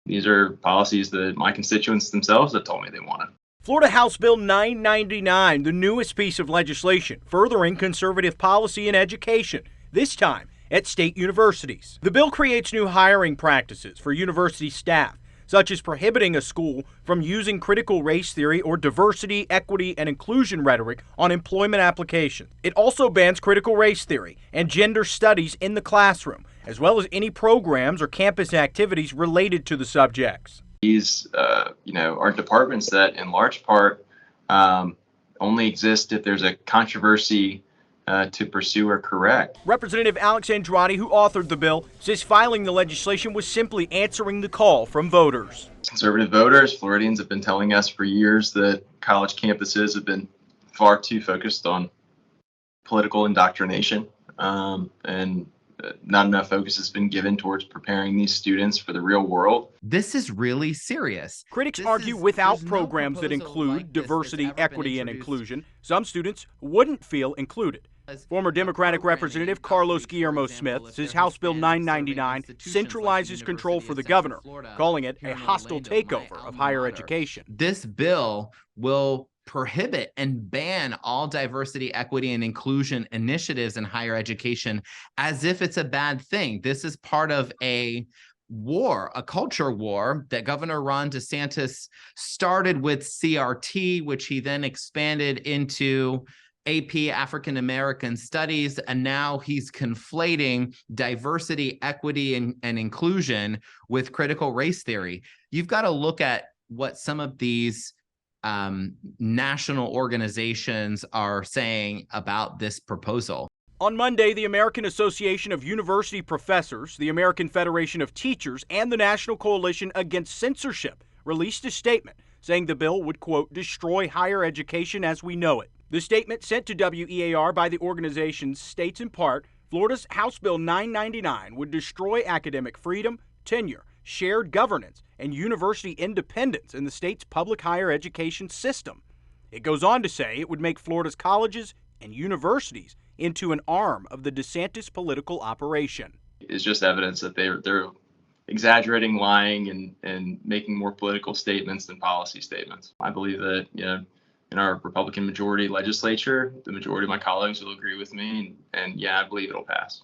These are policies that my constituents themselves have told me they wanted. Florida House Bill 999, the newest piece of legislation furthering conservative policy in education, this time at state universities. The bill creates new hiring practices for university staff, such as prohibiting a school from using critical race theory or diversity, equity, and inclusion rhetoric on employment applications. It also bans critical race theory and gender studies in the classroom, as well as any programs or campus activities related to the subjects. These, are departments that, in large part, only exist if there's a controversy to pursue or correct. Representative Alex Andrade, who authored the bill, says filing the legislation was simply answering the call from voters. Conservative voters, Floridians, have been telling us for years that college campuses have been far too focused on political indoctrination, and not enough focus has been given towards preparing these students for the real world. This is really serious. Critics argue without programs that include diversity, equity, and inclusion, some students wouldn't feel included. Former Democratic Representative Carlos Guillermo Smith says House Bill 999 centralizes control for the governor, calling it a hostile takeover of higher education. This bill will prohibit and ban all diversity, equity, and inclusion initiatives in higher education as if it's a bad thing. This is part of a war, a culture war that Governor Ron DeSantis started with CRT, which he then expanded into AP African American Studies, and now he's conflating diversity, equity, and inclusion with critical race theory. You've got to look at what some of these national organizations are saying about this proposal. On Monday, the American Association of University Professors, the American Federation of Teachers, and the National Coalition Against Censorship released a statement saying the bill would, quote, destroy higher education as we know it. The statement sent to WEAR by the organization states in part, Florida's House Bill 999 would destroy academic freedom, tenure, shared governance, and university independence in the state's public higher education system. It goes on to say it would make Florida's colleges and universities into an arm of the DeSantis political operation. It's just evidence that they're exaggerating, lying, and making more political statements than policy statements. I believe that, in our Republican majority legislature, the majority of my colleagues will agree with me, and yeah, I believe it'll pass.